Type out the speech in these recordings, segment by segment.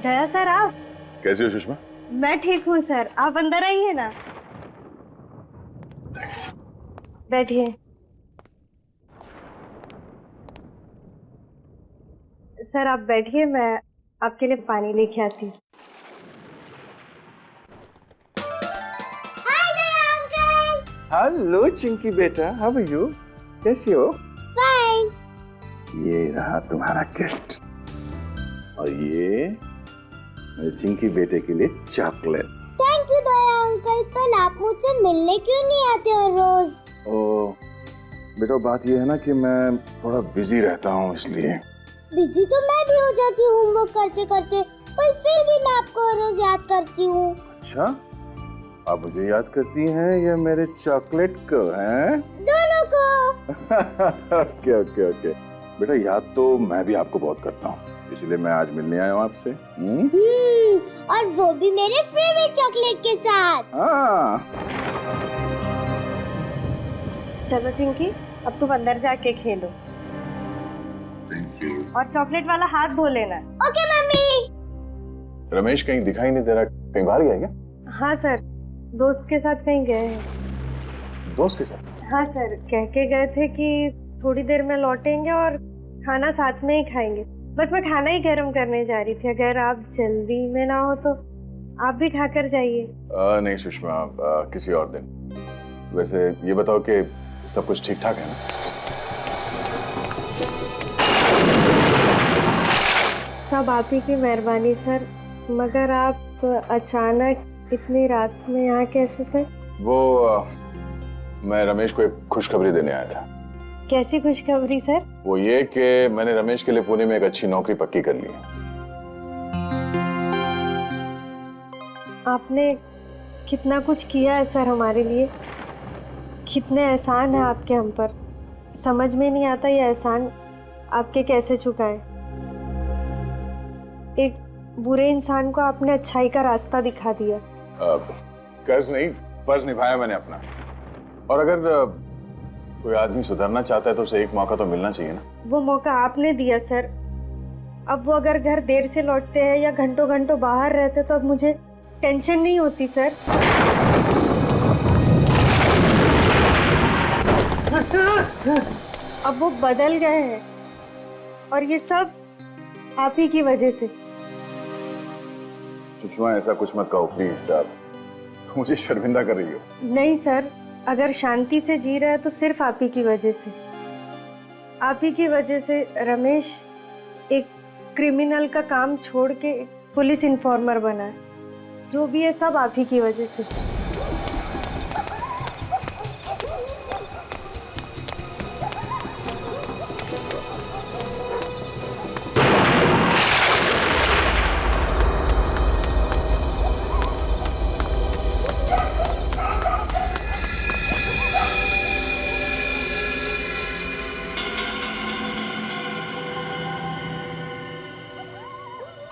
दया sir, आप कैसी हो सुषमा? मैं ठीक हूँ सर, आप अंदर आइए ना। थैंक्स। बैठिए। सर आप बैठिए, मैं आपके लिए पानी लेके आती हूँ। हेलो चिंकी बेटा, हाउ आर यू? कैसी हो? फाइन। ये रहा तुम्हारा गिफ्ट और ये मेरे चिंकी बेटे के लिए chocolate. Thank you Daya uncle, पर आप मुझसे मिलने क्यों नहीं आते हो रोज? ओ बेटा, बात ये है ना कि मैं थोड़ा बिजी रहता हूँ, इसलिए। बिजी तो मैं भी हो जाती हूँ होमवर्क करते करते, पर फिर भी मैं आपको रोज याद करती हूँ। अच्छा, आप मुझे याद करती हैं या मेरे चॉकलेट को? हैं? दोनों को। ओके ओके ओके बेटा, याद तो मैं भी आपको बहुत करता हूँ, इसलिए मैं आज मिलने आया हूँ आपसे। और वो भी मेरे फेवरेट चॉकलेट के साथ। हाँ। चलो चिंकी, अब तुम अंदर जाके खेलो और चॉकलेट वाला हाथ धो लेना। Okay mummy. रमेश कहीं दिखाई नहीं दे रहा, कहीं बाहर गया क्या? हाँ सर, दोस्त के साथ कहीं गए हैं। दोस्त के साथ? हाँ सर, कह के गए थे कि थोड़ी देर में लौटेंगे और खाना साथ में ही खाएंगे। बस मैं खाना ही गर्म करने जा रही थी, अगर आप जल्दी में ना हो तो आप भी खाकर जाइए। नहीं सुषमा, किसी और दिन। वैसे ये बताओ कि सब कुछ ठीक ठाक है ना? सब आप ही की मेहरबानी सर, मगर आप अचानक इतनी रात में यहाँ कैसे सर? वो मैं रमेश को एक खुशखबरी देने आया था। कैसी खुशखबरी सर? वो ये कि मैंने रमेश के लिए पुणे में एक अच्छी नौकरी पक्की कर ली है। आपने कितना कुछ किया है सर हमारे लिए, कितने एहसान है आपके हम पर। समझ में नहीं आता ये एहसान आपके कैसे चुकाएं। एक बुरे इंसान को आपने अच्छाई का रास्ता दिखा दिया। कर्ज नहीं, फर्ज निभाया मैंने अपना। और अगर कोई आदमी सुधरना चाहता है तो उसे एक मौका तो मिलना चाहिए ना। वो मौका आपने दिया सर। अब वो अगर घर देर से लौटते हैं या घंटों घंटों बाहर रहते तो अब मुझे टेंशन नहीं होती सर। अब वो बदल गए हैं और ये सब आप ही की वजह से। सुषमा, ऐसा कुछ मत कहो प्लीज साहब, तुम मुझे शर्मिंदा कर रही हो। नहीं सर, अगर शांति से जी रहा है तो सिर्फ आप ही की वजह से। आप ही की वजह से रमेश एक क्रिमिनल का काम छोड़ के पुलिस इन्फॉर्मर बना है। जो भी है सब आप ही की वजह से।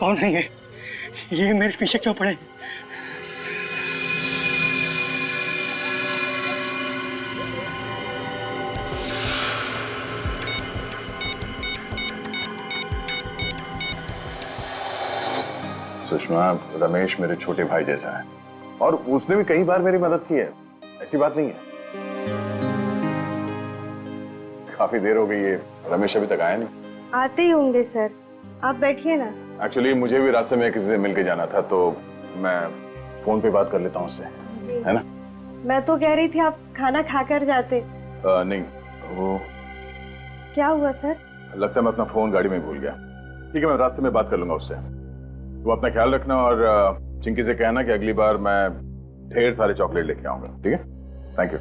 कौन है ये मेरे पीछे क्यों पड़े? सुषमा, रमेश मेरे छोटे भाई जैसा है और उसने भी कई बार मेरी मदद की है, ऐसी बात नहीं है। काफी देर हो गई है, रमेश अभी तक आया नहीं। आते ही होंगे सर, आप बैठिए ना। एक्चुअली मुझे भी रास्ते में किसी से मिलके जाना था, तो मैं फोन पे बात कर लेता हूँ उससे। जी है ना? मैं तो कह रही थी आप खाना खाकर जाते। नहीं, वो क्या हुआ सर? लगता है मैं अपना फोन गाड़ी में भूल गया। ठीक है, मैं रास्ते में बात कर लूंगा उससे। तुम अपना ख्याल रखना और चिंकी से कहना कि अगली बार मैं ढेर सारे चॉकलेट लेके आऊंगा। ठीक है? Thank you.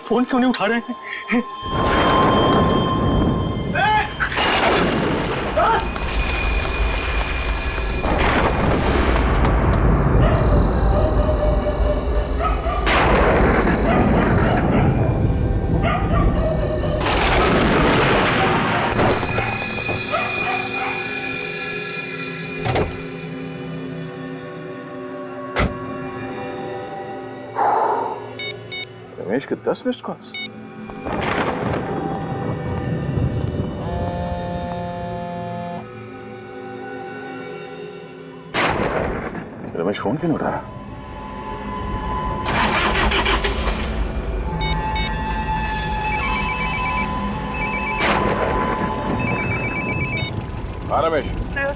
फोन क्यों नहीं उठा रहे हैं? रमेश के 10 मिस्ड कॉल्स। रमेश फोन क्यों नहीं उठा रहा? हाँ रमेश।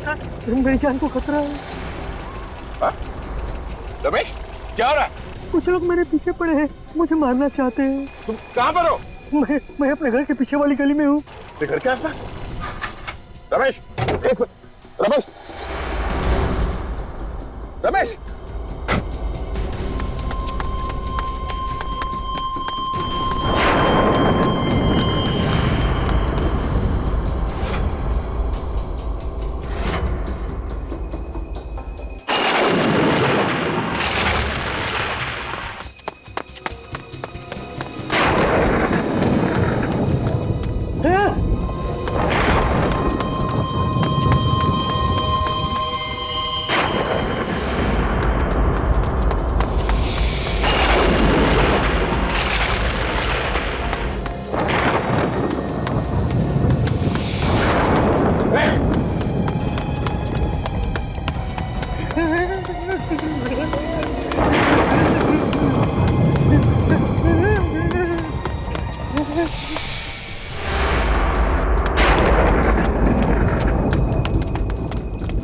सर मेरी जान को खतरा है। हाँ? रमेश क्या हो रहा है? कुछ लोग मेरे पीछे पड़े हैं, मुझे मारना चाहते हैं। तुम कहाँ पर हो? मैं अपने घर के पीछे वाली गली में हूँ। घर के आसपास? रमेश रमेश रमेश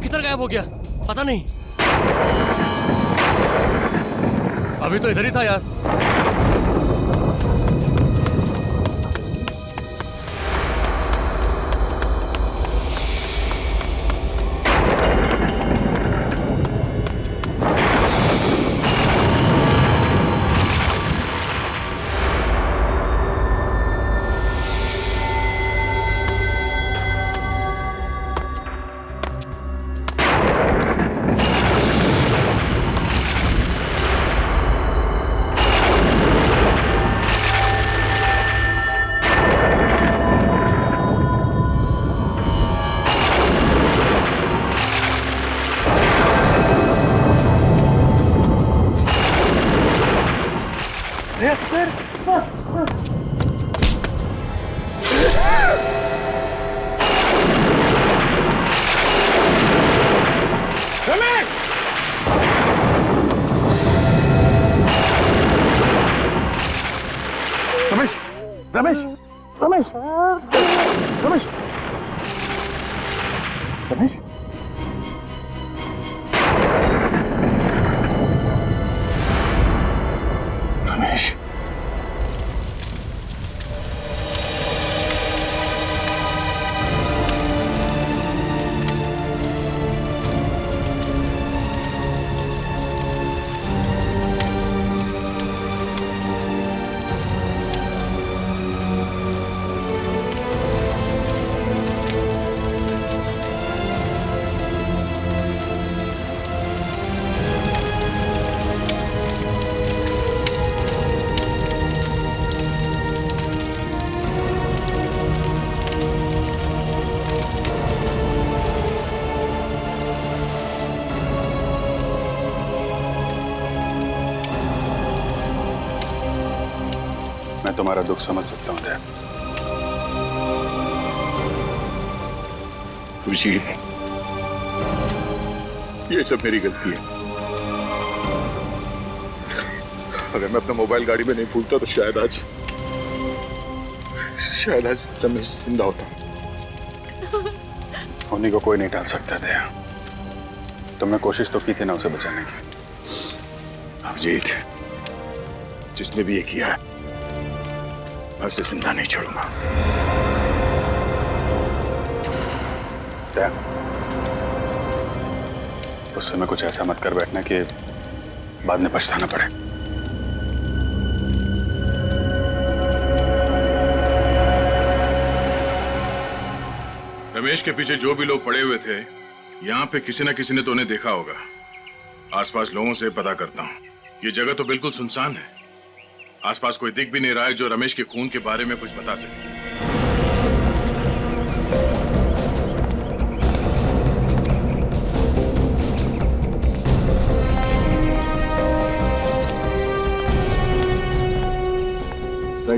किधर गायब हो गया पता नहीं। अभी तो इधर ही था यार। सर रमेश रमेश रमेश रमेश रमेश रमेश रमेश मैं तुम्हारा दुख समझ सकता हूं दया। अभिजीत, ये सब मेरी गलती है। अगर मैं अपना मोबाइल गाड़ी में नहीं भूलता तो शायद आज रमेश जिंदा होता। उन्हीं को कोई नहीं टाल सकता दया। तुमने कोशिश तो की थी ना उसे बचाने की। अभिजीत, जिसने भी ये किया है मैं उसे जिंदा नहीं छोड़ूंगा। दया, उससे मैं कुछ ऐसा मत कर बैठना कि बाद में पछताना पड़े। रमेश के पीछे जो भी लोग पड़े हुए थे, यहाँ पे किसी न किसी ने तो उन्हें देखा होगा। आसपास लोगों से पता करता हूँ। ये जगह तो बिल्कुल सुनसान है। आसपास कोई दिख भी नहीं रहा है जो रमेश के खून के बारे में कुछ बता सके।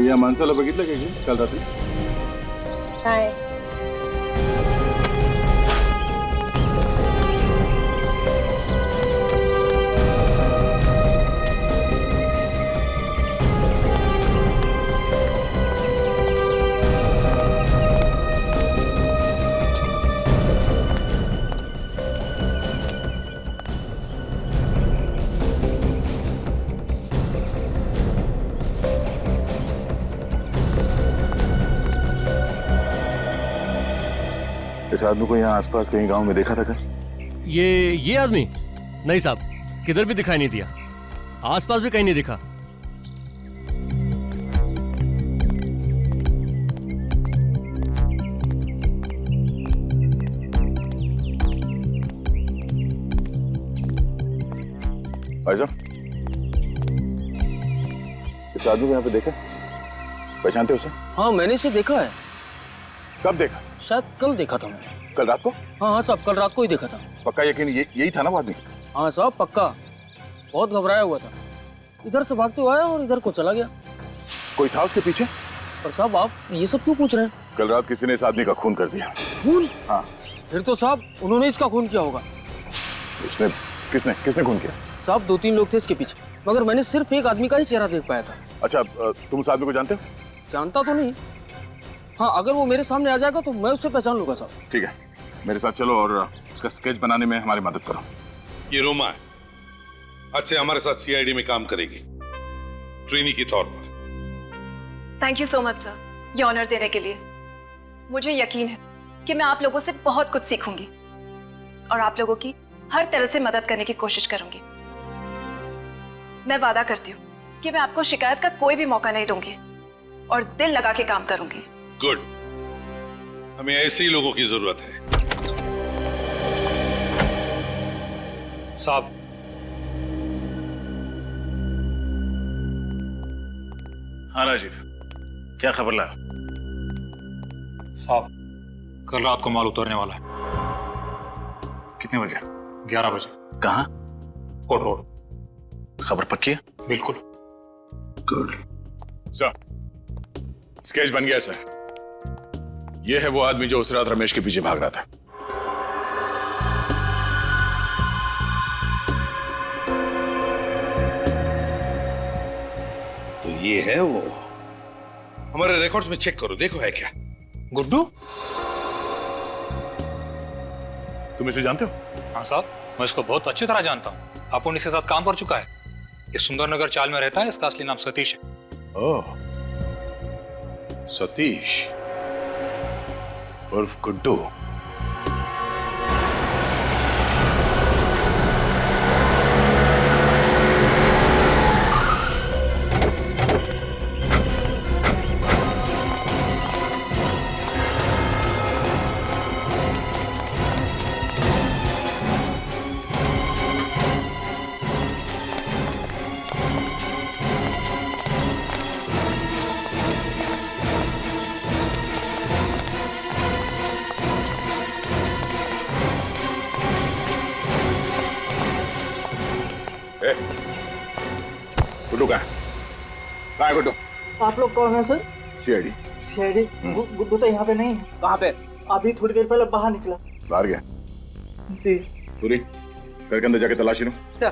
या माणसाला बघितलं का की काल रात्री? काय? इस आदमी को यहाँ आसपास कहीं गांव में देखा था क्या? ये आदमी? नहीं साहब, किधर भी दिखाई नहीं दिया। आसपास भी कहीं नहीं दिखा। भाई साहब, इस आदमी को यहाँ पे देखा? पहचानते हो उसे? हाँ, मैंने इसे देखा है। कब देखा? शायद कल देखा था मैंने। कल रात को? हाँ साहब, कल रात को ही देखा था। पक्का यकीन यही था ना वो आदमी? हाँ साहब, पक्का। बहुत घबराया हुआ था, इधर से भागते हुए आया और इधर को चला गया। कोई था उसके पीछे? पर साहब, आप ये सब क्यों पूछ रहे हैं? कल रात किसी ने इस आदमी का खून कर दिया। खून? हाँ। फिर तो साहब उन्होंने इसका खून किया होगा। इसने किसने खून किया? साहब 2-3 लोग थे इसके पीछे, मगर मैंने सिर्फ एक आदमी का ही चेहरा देख पाया था। अच्छा, तुम उस आदमी को जानते हो? जानता तो नहीं। हाँ, अगर वो मेरे सामने आ जाएगा तो मैं उससे पहचान लूंगा साहब। ठीक है, मेरे साथ चलो और उसका स्केच बनाने में हमारी मदद करो। ये रोमा है, आज से हमारे साथ सीआईडी में काम करेगी, ट्रेनी के तौर पर। Thank you so much sir, ये ऑनर देने के लिए। मुझे यकीन है कि मैं आप लोगों से बहुत कुछ सीखूंगी और आप लोगों की हर तरह से मदद करने की कोशिश करूंगी। मैं वादा करती हूँ कि मैं आपको शिकायत का कोई भी मौका नहीं दूंगी और दिल लगा के काम करूंगी। गुड, हमें ऐसे ही लोगों की जरूरत है। साहब, हाँ राजीव, क्या खबर लाया? साहब, कल रात को माल उतरने वाला है। कितने बजे? 11 बजे। कहाँ? कोट रोड। खबर पक्की है? बिल्कुल। गुड सर, स्केच बन गया सर। ये है वो आदमी जो उस रात रमेश के पीछे भाग रहा था। तो ये है वो। हमारे रिकॉर्ड्स में चेक करो, देखो है क्या। गुड्डू? तुम इसे जानते हो? हाँ साहब, मैं इसको बहुत अच्छी तरह जानता हूँ। अपुन इसके साथ काम कर चुका है। ये सुंदरनगर चाल में रहता है। इसका असली नाम सतीश है। ओह, सतीश उर्फ गुड्डू। गुड्डू कहाँ है गुड्डू? आप लोग कौन है सर? सीआईडी। सीआईडी? गुड्डू तो यहाँ पे नहीं है। कहाँ पे? अभी थोड़ी देर पहले बाहर निकला। बाहर गया? जी। पूरी घर के अंदर जाके तलाशी लो। सर।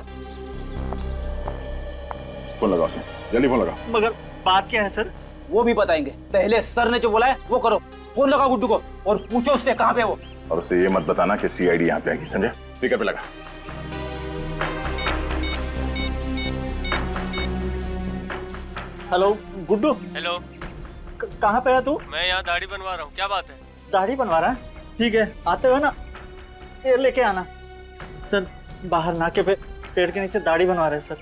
फोन लगाओ उसे, जल्दी फोन लगाओ। मगर बात क्या है सर? वो भी बताएंगे, पहले सर ने जो बोला है वो करो। फोन लगाओ गुड्डू को और पूछो उससे कहाँ पे वो। और उससे ये मत बताना कि सीआईडी यहाँ पे आएगी, समझे? स्पीकर पे लगा। हेलो गुड्डू। हेलो, कहाँ पे है तू? मैं यहाँ दाढ़ी बनवा रहा हूँ। क्या बात है? दाढ़ी बनवा रहा है? ठीक है, आते हुए ना ये लेके आना। सर बाहर नाके पे पेड़ के नीचे दाढ़ी बनवा रहे हैं सर।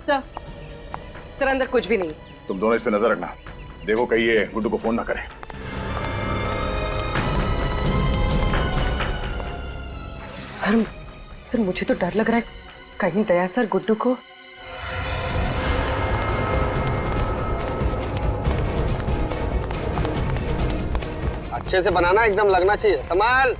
सर अंदर कुछ भी नहीं। तुम दोनों इस पे नजर रखना, देखो कहीं ये गुड्डू को फोन ना करे। सर सर मुझे तो डर लग रहा है कहीं दया सर गुड्डू को। अच्छे से बनाना, एकदम लगना चाहिए। संभाल।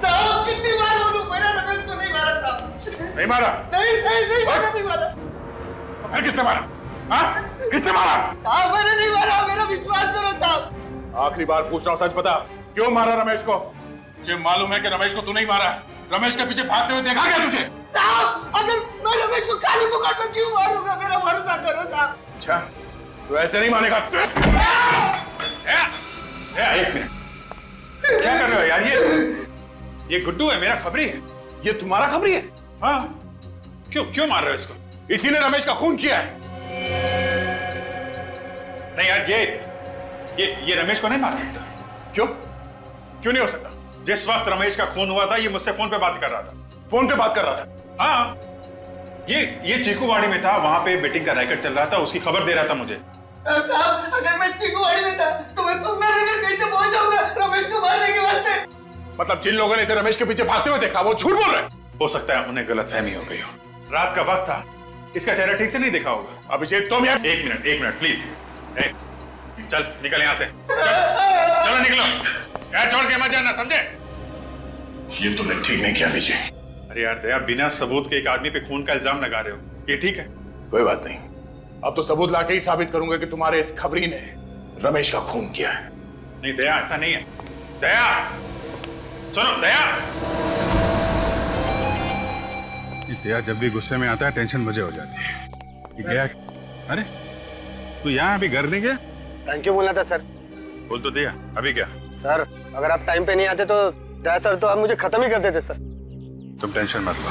साहब कितनी बार बोलूं, मैंने रमेश को नहीं मारा साहब। नहीं मारा? नहीं मारा। फिर किसने मारा? हाँ? किसने मारा? साहब मैंने नहीं मारा, मेरा विश्वास करो साहब। आखिरी बार पूछ रहा हूँ, सच बता, क्यों मारा रमेश को? मुझे मालूम है कि रमेश को तू नहीं मारा। रमेश के पीछे भागते हुए देखा क्या तुझे? साहब अगर मैं रमेश को काली मुकाट में क्यों मारूंगा, मेरा भरोसा करो साहब। अच्छा, तू ऐसे नहीं मानेगा। एक मिनट, क्या कर रहे हो यार? ये गुड्डू है, मेरा खबरी है। ये तुम्हारा खबरी है? हाँ। क्यों मार रहे हो इसको? इसी ने रमेश का खून किया है। नहीं यार, ये रमेश को नहीं मार सकता। क्यों नहीं हो सकता? जिस वक्त रमेश का खून हुआ था, ये मुझसे फोन पे बात कर रहा था। फोन पे बात कर रहा था? हाँ। ये चीकूवाड़ी में था, वहां पे बेटिंग का रैकेट चल रहा था, उसकी खबर दे रहा था मुझे। साहब अगर मैं चीकूवाड़ी में था तो मैं सुंदरनगर कैसे पहुंचाऊंगा रमेश को मारने के वास्ते? मतलब जिन लोगों ने इसे रमेश के पीछे भागते हुए देखा वो झूठ बोल रहे हैं? हो सकता है उन्हें गलतफहमी हो गई हो। रात का वक्त था, इसका चेहरा ठीक से नहीं देखा होगा। अभिषेक तुम यार एक मिनट प्लीज। चल निकल यहाँ से, चलो निकलो, यार छोड़ के मत जाना, समझे? ये तुमने ठीक नहीं किया अभिषेक। अरे यार दया, बिना सबूत के एक आदमी पे खून का इल्जाम लगा रहे हो, ये ठीक है? कोई बात नहीं, अब तो सबूत लाके ही साबित करूंगा कि तुम्हारे इस खबरी ने रमेश का खून किया है। नहीं दया, ऐसा नहीं है। दया सुनो, दया। दया जब भी गुस्से में आता है टेंशन मुझे हो जाती है। ये गया? अरे तू यहाँ अभी घर नहीं गया? थैंक यू बोलना था सर। बोल तो दिया, अभी क्या? सर अगर आप टाइम पे नहीं आते तो दया सर तो आप मुझे खत्म ही कर देते सर। तुम टेंशन मत लो,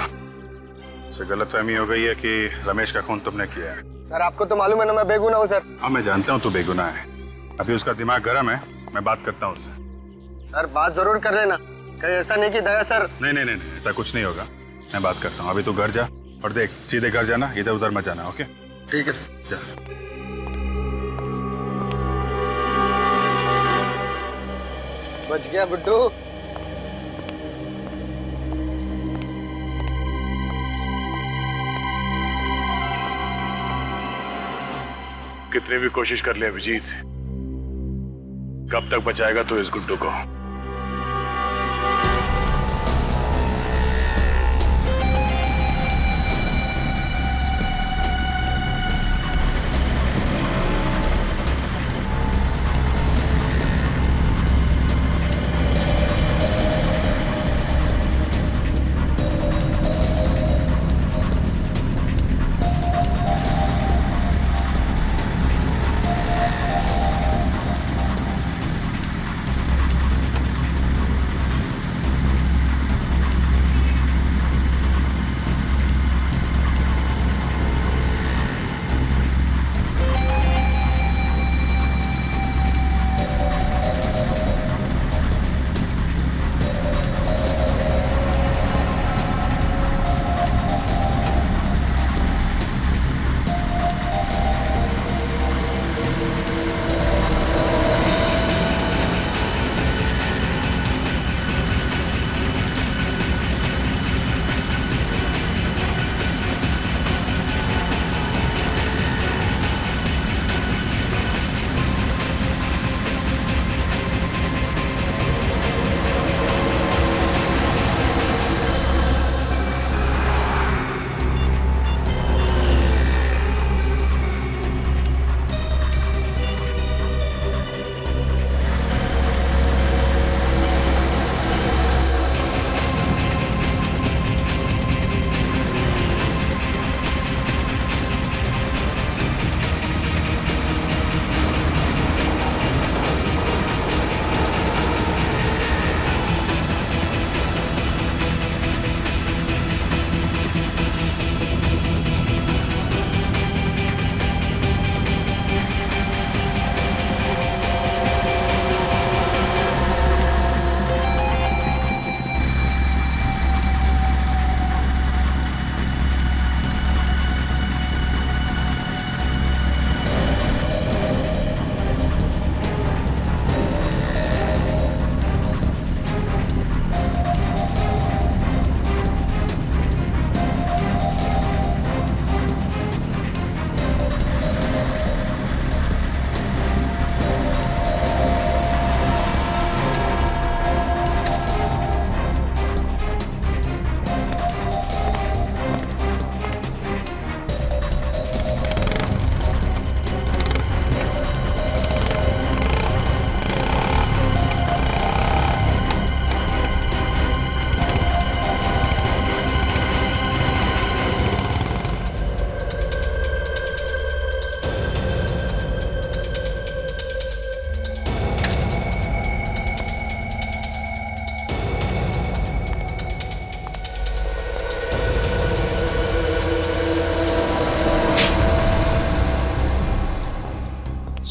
उसे गलतफहमी हो गई है कि रमेश का खून तुमने किया है। सर आपको तो मालूम है ना मैं बेगुनाह हूँ सर। हाँ मैं जानता हूँ तू बेगुनाह है, अभी उसका दिमाग गर्म है, मैं बात करता हूँ उससे। सर बात जरूर कर लेना, कहीं ऐसा नहीं कि दया सर। नहीं, ऐसा कुछ नहीं होगा, मैं बात करता हूँ। अभी तू घर जा और देख, सीधे घर जाना, इधर उधर मत जाना। ओके ठीक है जा। बच गया गुड्डू। कितनी भी कोशिश कर ले अभिजीत, कब तक बचाएगा तू इस गुड्डू को?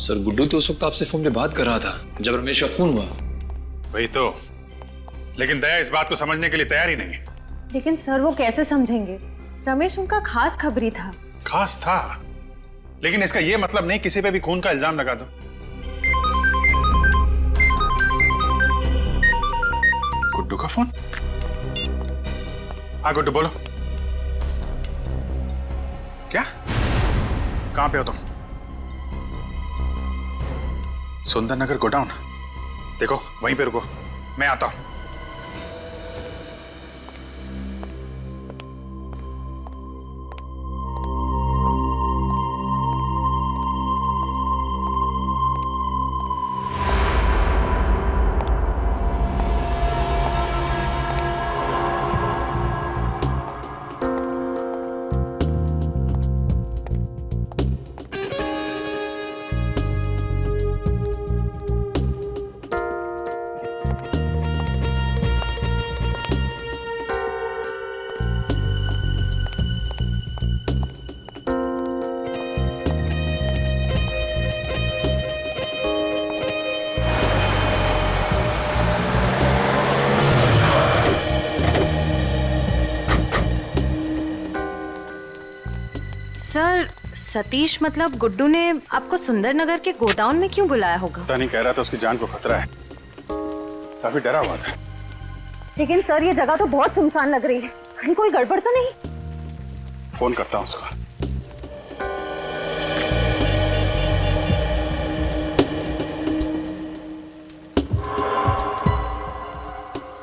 सर गुड्डू तो उस वक्त आपसे फोन पे बात कर रहा था जब रमेश का खून हुआ। वही तो, लेकिन दया इस बात को समझने के लिए तैयार ही नहीं है। लेकिन सर वो कैसे समझेंगे? रमेश उनका खास खबरी था। खास था, लेकिन इसका यह मतलब नहीं किसी पे भी खून का इल्जाम लगा दो। गुड्डू का फोन? हाँ गुड्डू बोलो। क्या? कहां पे हो तुम? सुंदर नगर गोडाउन? देखो वहीं पे रुको, मैं आता हूं। सर सतीश मतलब गुड्डू ने आपको सुंदरनगर के गोडाउन में क्यों बुलाया होगा? पता नहीं, कह रहा था उसकी जान को खतरा है, काफी डरा हुआ था। लेकिन सर ये जगह तो बहुत सुनसान लग रही है, कहीं कोई गड़बड़ तो नहीं? फोन करता हूं उसको।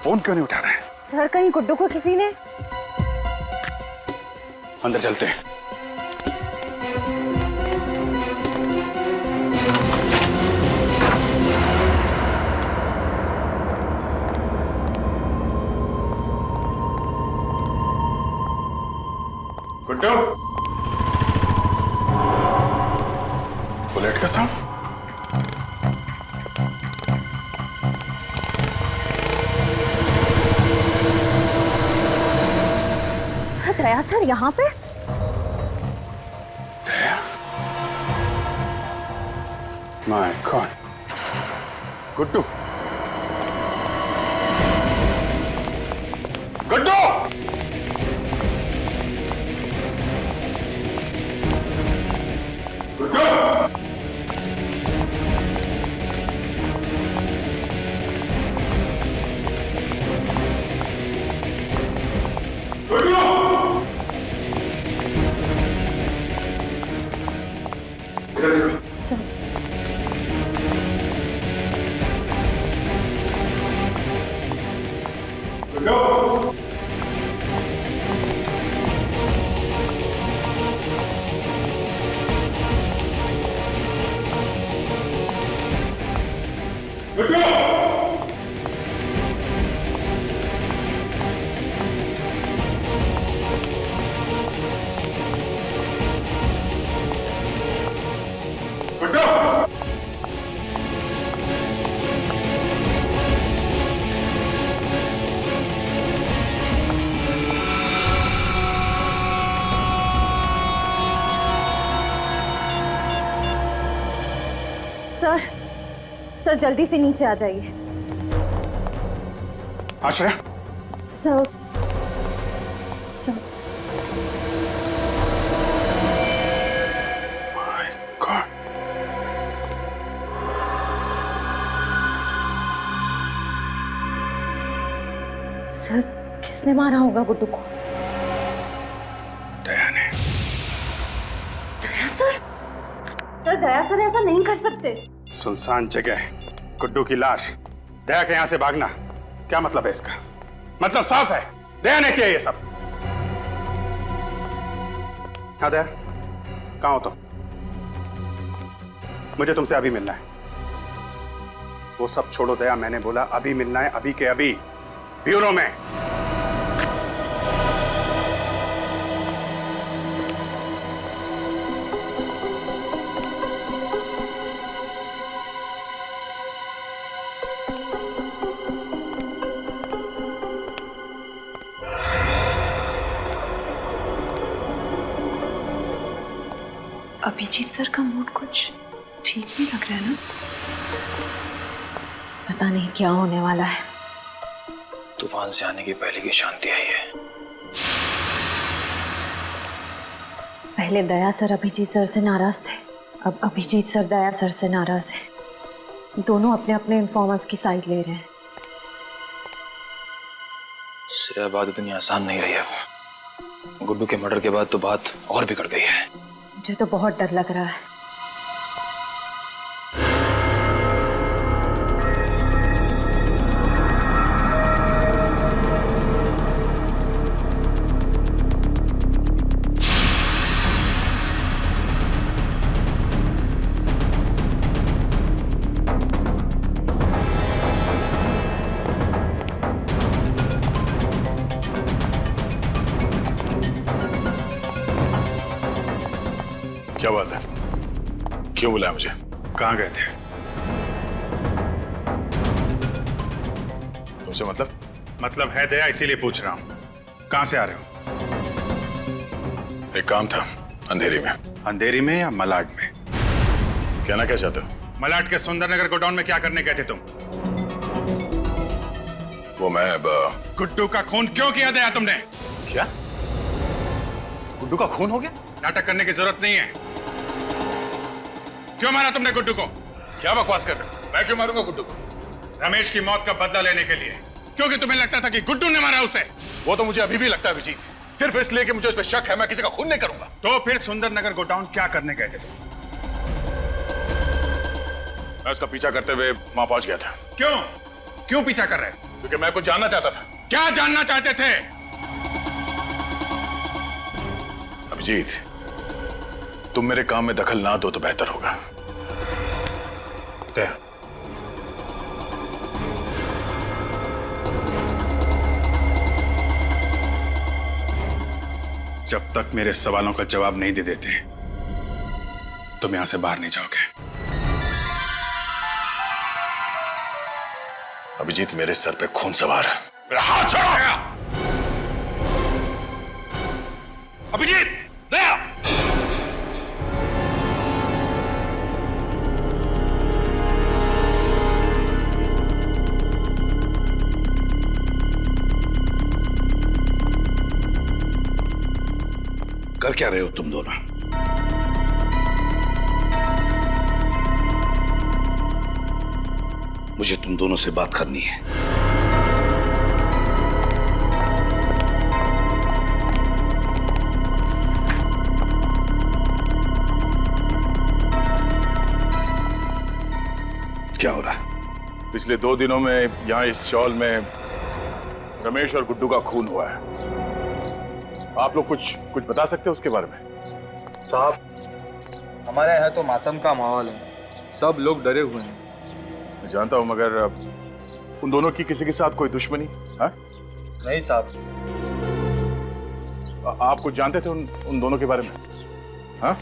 फोन क्यों नहीं उठा रहा है? सर कहीं गुड्डू को किसी ने? अंदर चलते हैं। गुड्डू, बुलेट का साउंड? सर दया सर यहाँ पे? Daya? My god. Guddu, Guddu! Sir sir sir जल्दी से नीचे आ जाइए। Ashray? Sir sir my god. Sir किसने मारा होगा गुड्डू को? दया ने। Daya sir? Sir Daya sir ऐसा नहीं कर सकते। सुनसान जगह, गुड्डू की लाश, दया के यहां से भागना, क्या मतलब है इसका? मतलब साफ है, दया ने किया ये सब। हाँ दया, कहां हो तुम? मुझे तुमसे अभी मिलना है। वो सब छोड़ो दया, मैंने बोला अभी मिलना है, अभी के अभी, ब्यूरो में। अभिजीत सर का मूड कुछ ठीक भी लग रहा है ना? पता नहीं क्या होने वाला है। तूफान से आने की पहले की शांति आई है। पहले दया सर अभिजीत सर से नाराज थे, अब अभिजीत सर दया सर से नाराज हैं। दोनों अपने अपने इन्फॉर्मर्स की साइड ले रहे हैं। श्रेया बात इतनी आसान नहीं रही अब। गुड्डू के मर्डर के बाद तो बात और बिगड़ गई है। मुझे तो बहुत डर लग रहा है। क्या बात है? क्यों बुलाया मुझे? कहाँ गए थे? तुमसे मतलब है दया, इसीलिए पूछ रहा हूँ। कहाँ से आ रहे हो? एक काम था अंधेरी में। अंधेरी में या मलाड में? कहना क्या चाहते हो? मलाड के सुंदरनगर गोडाउन में क्या करने गए थे तुम? वो मैं गुड्डू का खून क्यों किया दया तुमने? क्या? गुड्डू का खून हो गया? नाटक करने की जरूरत नहीं है। क्यों मारा तुमने गुड्डू को? क्या बकवास कर रहे हो? मैं क्यों मारूंगा गुड्डू को? रमेश की मौत का बदला लेने के लिए, क्योंकि तुम्हें लगता था कि गुड्डू ने मारा उसे। वो तो मुझे अभी भी लगता है अभिजीत, सिर्फ इसलिए कि मुझे उस पर शक है। मैं किसी का खून नहीं करूंगा। तो फिर सुंदरनगर गोडाउन क्या करने गए थे तुम? मैं उसका पीछा करते हुए वहां पहुंच गया था। क्यों पीछा कर रहे? क्योंकि मैं कुछ जानना चाहता था। क्या जानना चाहते थे? अभिजीत, तुम मेरे काम में दखल ना दो तो बेहतर होगा। जब तक मेरे सवालों का जवाब नहीं दे देते तुम यहां से बाहर नहीं जाओगे। अभिजीत, मेरे सर पे खून सवार है। मेरा हाथ छोड़ो। अभिजीत, दया! कर क्या रहे हो तुम दोनों? मुझे तुम दोनों से बात करनी है। क्या हो रहा है? पिछले 2 दिनों में यहाँ इस चौल में रमेश और गुड्डू का खून हुआ है। आप लोग कुछ बता सकते हो उसके बारे में? साहब, हमारे यहाँ तो मातम का माहौल है, सब लोग डरे हुए हैं। मैं जानता हूँ, मगर उन दोनों की किसी के साथ कोई दुश्मनी? हाँ? नहीं साहब। आप कुछ जानते थे उन दोनों के बारे में? हाँ?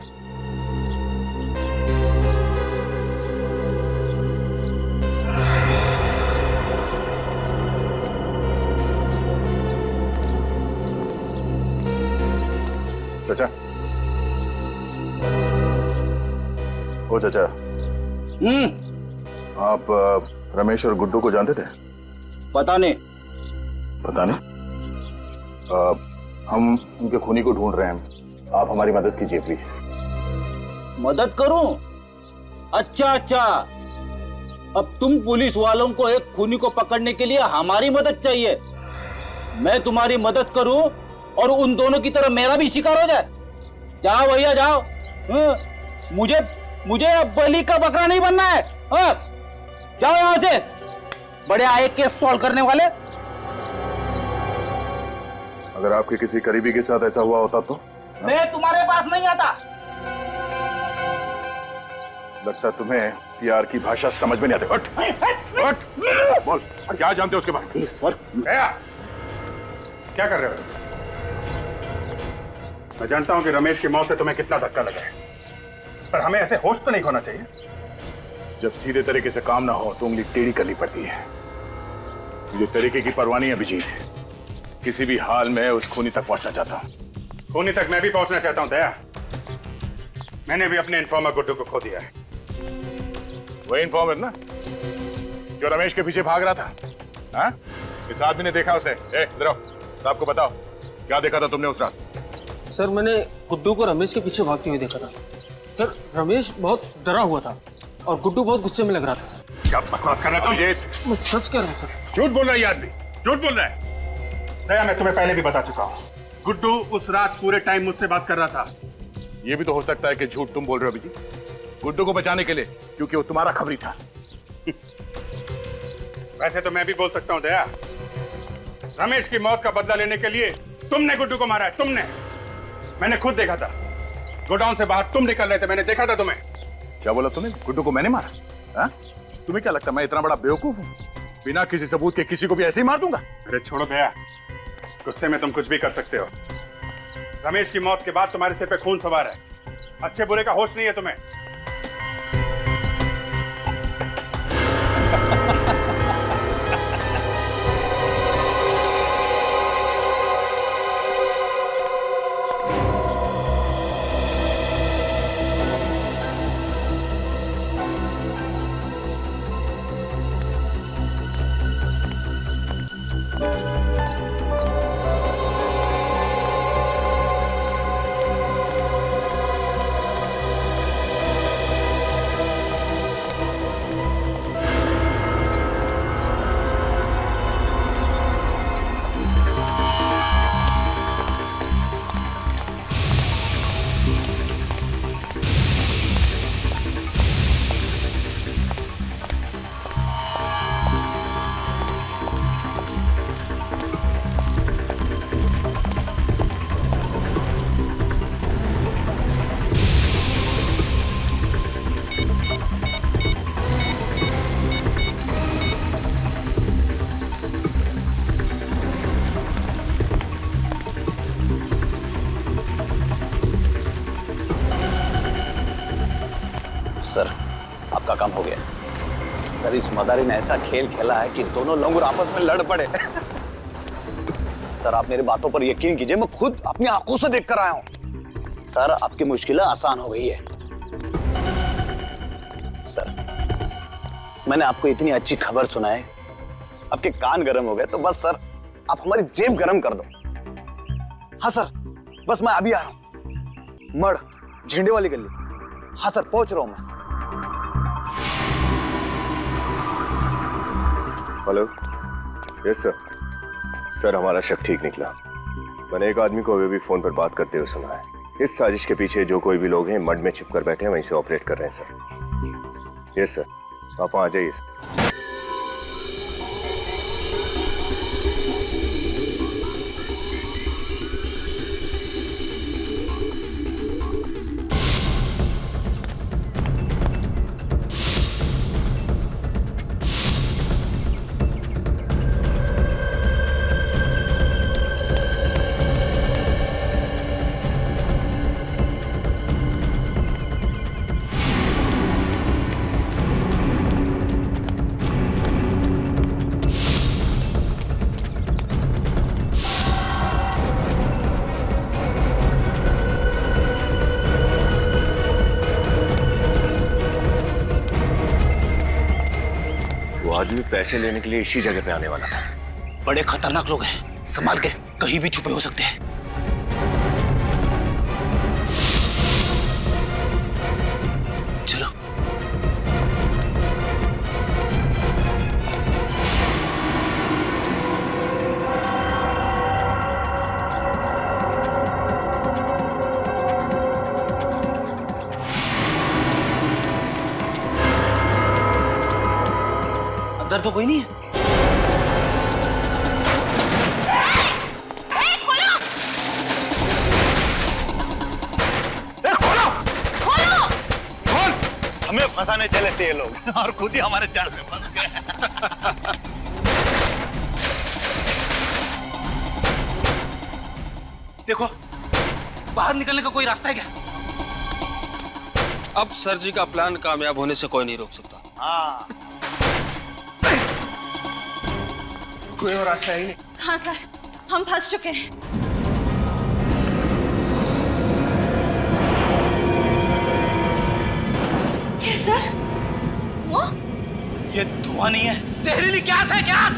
चाचा, ओ चाचा, आप रमेश और गुड्डू को जानते थे? पता नहीं। पता नहीं? हम उनके खूनी को ढूंढ रहे हैं। आप हमारी मदद कीजिए प्लीज। मदद करूं? अच्छा, अब तुम पुलिस वालों को एक खूनी को पकड़ने के लिए हमारी मदद चाहिए। मैं तुम्हारी मदद करूं और उन दोनों की तरह मेरा भी शिकार हो जाए? जाओ भैया जाओ। मुझे अब बलि का बकरा नहीं बनना है। जाओ यहां से, बड़े आए केस सॉल्व करने वाले। अगर आपके किसी करीबी के साथ ऐसा हुआ होता तो? मैं तुम्हारे पास नहीं आता। लगता तुम्हें प्यार की भाषा समझ में नहीं आती। उठ, बोल, क्या जानते हो उसके बारे में? क्या कर रहे हो तुम? मैं जानता हूं कि रमेश की मौत से तुम्हें कितना धक्का लगा है, पर हमें ऐसे होश तो नहीं खोना चाहिए। जब सीधे तरीके से काम ना हो तो उंगली टेढ़ी करनी पड़ती है। मुझे तरीके की परवाह नहीं अभिजीत, किसी भी हाल में उस खूनी तक पहुंचना चाहता हूं। खूनी तक मैं भी पहुंचना चाहता हूं दया। मैंने भी अपने इन्फॉर्मर गुड्डू को खो दिया है। वही इन्फॉर्मर ना जो रमेश के पीछे भाग रहा था? हाँ? इस आदमी ने देखा उसे। इधर आओ, साहब को बताओ क्या देखा था तुमने उस रात? सर मैंने गुड्डू को रमेश के पीछे भागते हुए देखा था। सर रमेश बहुत डरा हुआ था और गुड्डू बहुत गुस्से में लग रहा था। सर क्या बकवास कर रहा है तुम? मैं सच कह रहा हूँ सर। झूठ बोल रहा है ये आदमी, झूठ बोल रहा है। दया, मैं तुम्हें पहले भी बता चुका हूँ, गुड्डू उस रात पूरे टाइम मुझसे बात कर रहा था। ये भी तो हो सकता है कि झूठ तुम बोल रहे हो अभिजीत, गुड्डू को बचाने के लिए, क्योंकि वो तुम्हारा खबरी था। वैसे तो मैं भी बोल सकता हूँ दया, रमेश की मौत का बदला लेने के लिए तुमने गुड्डू को मारा है, तुमने। मैंने खुद देखा था, गोडाउन से बाहर तुम निकल रहे थे, मैंने देखा था तुम्हें। क्या बोला तुमने? गुड्डू को मैंने मारा? हाँ? तुम्हें क्या लगता है मैं इतना बड़ा बेवकूफ हूँ? बिना किसी सबूत के किसी को भी ऐसे ही मार दूंगा? अरे छोड़ो दया, गुस्से में तुम कुछ भी कर सकते हो। रमेश की मौत के बाद तुम्हारे सिर पे खून सवार है, अच्छे बुरे का होश नहीं है तुम्हें। सर आपका काम हो गया। सर इस मदारी ने ऐसा खेल खेला है कि दोनों लोग आपस में लड़ पड़े। सर आप मेरी बातों पर यकीन कीजिए, मैं खुद अपनी आंखों से देख कर आया हूं। सर आपकी मुश्किलें आसान हो गई है। सर मैंने आपको इतनी अच्छी खबर सुनाई, आपके कान गर्म हो गए, तो बस सर आप हमारी जेब गर्म कर दो। हाँ सर, बस मैं अभी आ रहा हूं। मड़ झंडे वाली गली। हाँ सर पहुंच रहा हूं मैं। हेलो। Yes sir. सर हमारा शक ठीक निकला। मैंने एक आदमी को अभी भी फोन पर बात करते हुए सुना है। इस साजिश के पीछे जो कोई भी लोग हैं मड में छिपकर बैठे हैं, वहीं से ऑपरेट कर रहे हैं सर। यस सर, आप वहां आ जाइए। आदमी पैसे लेने के लिए इसी जगह पे आने वाला था। बड़े खतरनाक लोग हैं, संभाल के, कहीं भी छुपे हो सकते हैं। चलो। अंदर तो कोई नहीं है। हमें फंसाने चले थे ये लोग और खुद ही हमारे जाल में फंस गए। देखो, बाहर निकलने का कोई रास्ता है क्या? अब सर जी का प्लान कामयाब होने से कोई नहीं रोक सकता। हाँ। कोई और रास्ता ही नहीं। हाँ सर, हम फंस चुके हैं। क्या सर? वो? नहीं है। जहरीली गैस है, गैस।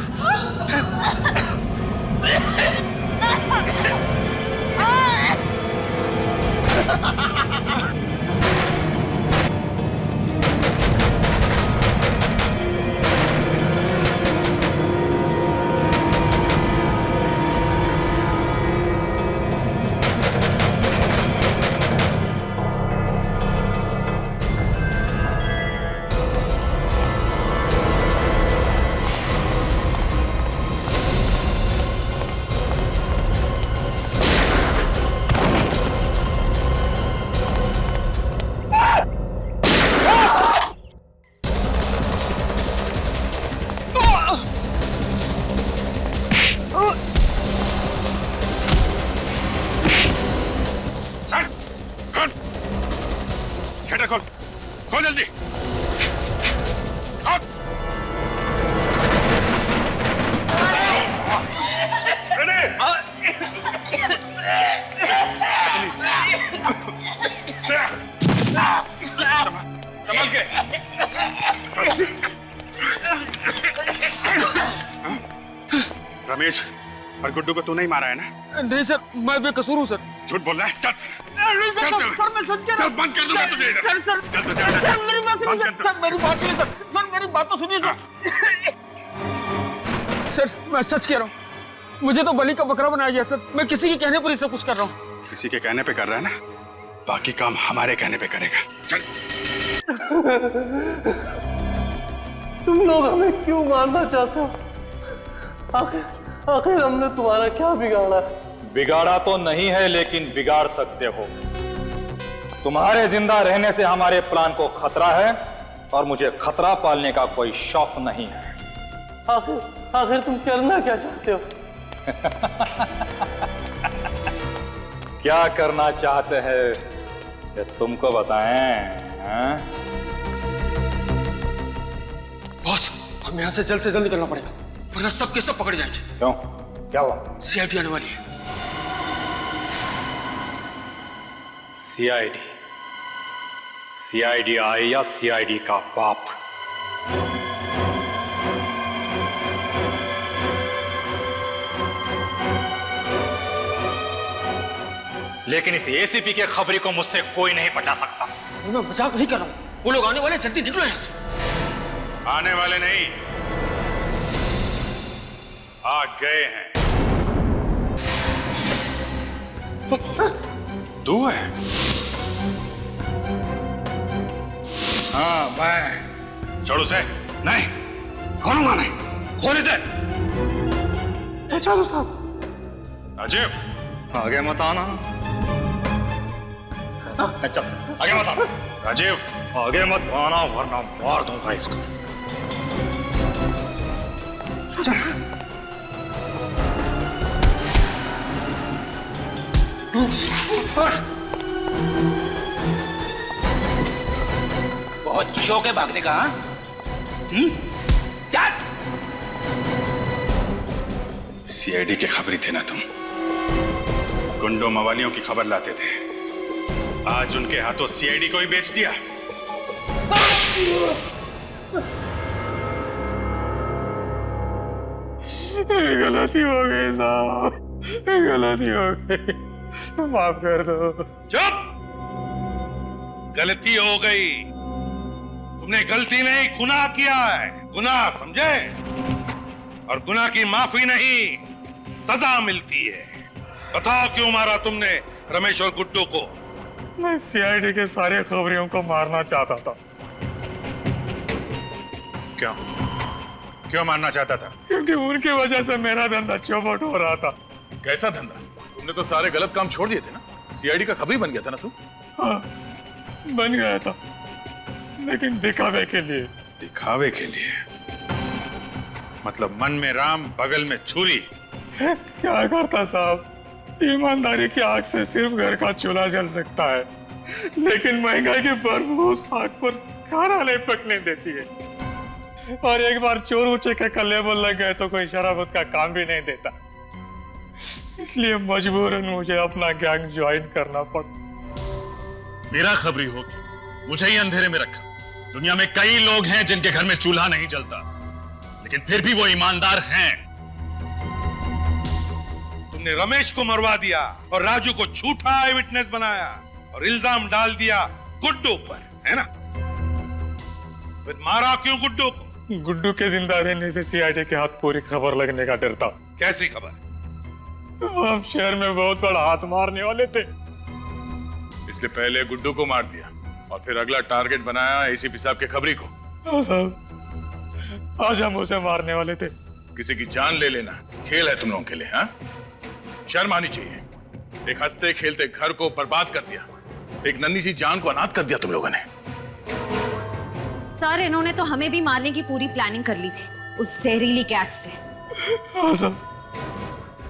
शटर खोल, खोल जल्दी। खोल। संभाल के। रमेश और गुड्डू को तूने ही मारा है ना? नहीं सर, मैं बेकसूर हूँ सर। झूठ बोल रहा है? चल सर मैं सच कह रहा हूँ। बंद कर दूंगा तुझे इधर। सर मेरी बात सुनिए सर, मेरी बात सुनिए सर, सर मेरी बात तो सुनिए सर। सर मैं सच कह रहा हूँ, मुझे तो बलि का बकरा बनाया गया सर। मैं किसी के कहने पर ही सब कुछ कर रहा हूँ। किसी के कहने पे कर रहा है ना, बाकी काम हमारे कहने पे करेगा। चल। तुम लोग हमें क्यों मारना चाहते हो? आखिर हमने तुम्हारा क्या बिगाड़ा है? बिगाड़ा तो नहीं है, लेकिन बिगाड़ सकते हो। तुम्हारे जिंदा रहने से हमारे प्लान को खतरा है और मुझे खतरा पालने का कोई शौक नहीं है। आखिर तुम करना क्या चाहते हो? क्या करना चाहते हैं ये तुमको बताएं? बॉस, हमें यहाँ से जल्द निकलना पड़ेगा, वरना सब के सब पकड़ जाएंगे। क्यों? क्या हुआ? सीआईडी आने वाली है। सीआईडी? सीआईडी आई या सीआईडी का बाप? लेकिन इस एसीपी के खबरी को मुझसे कोई नहीं बचा सकता। मैं मजाक नहीं कर रहा हूँ, वो लोग आने वाले, जल्दी निकलो यहाँ से। आने वाले नहीं, आ गए हैं। तू है? हाँ मैं। छोड़ उसे। नहीं, खोलूंगा नहीं। खोल इसे। चलो साहब। राजीव, आगे मत आना। चल, आगे मत आना। राजीव, आगे मत आना वरना मार दूंगा इसको। बहुत शौक है भागने का, हाँ? चल। सीआईडी के खबरी थे ना तुम? गुंडों मवालियों की खबर लाते थे, आज उनके हाथों सीआईडी को ही बेच दिया। गलती हो गई साहब, गलती हो गई, माफ कर दो। चुप! गलती हो गई। तुमने गलती नहीं, गुनाह किया है। गुनाह, समझे? और गुनाह की माफी नहीं, सजा मिलती है। बताओ क्यों मारा तुमने रमेश और गुड्डू को? मैं सीआईडी के सारे खबरियों को मारना चाहता था। क्यों? क्यों मारना चाहता था? क्योंकि उनकी वजह से मेरा धंधा चौपट हो रहा था। कैसा धंधा? तुमने तो सारे गलत काम छोड़ दिए थे ना। सीआईडी का खबरी बन गया था ना तू? हाँ, बन गया था, लेकिन दिखावे के लिए। दिखावे के लिए? मतलब मन में राम, बगल में छुरी। क्या करता साहब, ईमानदारी की आग से सिर्फ घर का चूल्हा जल सकता है, लेकिन महंगाई की बदबू उस आग पर खाना नहीं पकने देती है। और एक बार चोर ऊंचे के कल्ले बोल लग गए तो कोई शराबत का काम भी नहीं देता। इसलिए मजबूरन मुझे अपना गैंग ज्वाइन करना पड़ा। मेरा खबरी हो कि मुझे ही अंधेरे में रखा। दुनिया में कई लोग हैं जिनके घर में चूल्हा नहीं जलता, लेकिन फिर भी वो ईमानदार हैं। तुमने रमेश को मरवा दिया और राजू को झूठा आई विटनेस बनाया और इल्जाम डाल दिया गुड्डू पर, है ना? फिर मारा क्यों गुड्डू को? गुड्डू के जिंदा रहने से सीआईडी के हाथ पूरी खबर लगने का डर था। कैसी खबर? हम शहर में बहुत बड़ा हाथ मारने वाले थे, इसलिए पहले गुड्डू को मार दिया और फिर अगला टारगेट बनाया एसीपी साहब के खबरी को। हाँ साहब, आज हम उसे मारने वाले थे। किसी की जान ले लेना खेल है तुम लोगों के लिए, हाँ? शर्म आनी चाहिए। एक हंसते खेलते घर को बर्बाद कर दिया, एक नन्ही सी जान को अनाथ कर दिया तुम लोगों ने। सर, इन्होंने तो हमें भी मारने की पूरी प्लानिंग कर ली थी उस जहरीली गैस से। हाँ सर,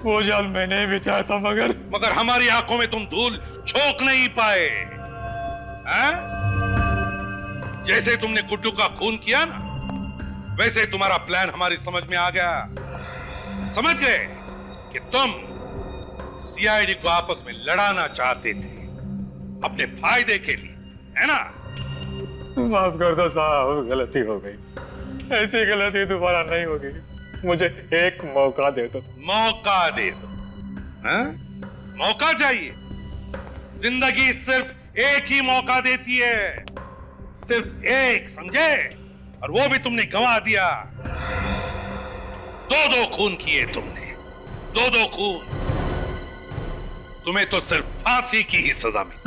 वो जाल मैंने ही बिछाया था, मगर हमारी आंखों में तुम धूल झोंक नहीं पाए, हैं? जैसे तुमने गुड्डू का खून किया ना, वैसे तुम्हारा प्लान हमारी समझ में आ गया। समझ गए कि तुम सीआईडी को आपस में लड़ाना चाहते थे अपने फायदे के लिए, है ना? माफ कर दो साहब, गलती हो गई। ऐसी गलती दोबारा नहीं होगी। मुझे एक मौका दे दो। मौका दे दो? हैं? मौका चाहिए? जिंदगी सिर्फ एक ही मौका देती है, सिर्फ एक, समझे? और वो भी तुमने गंवा दिया। दो खून किए तुमने, दो खून। तुम्हें तो सिर्फ फांसी की ही सजा मिली।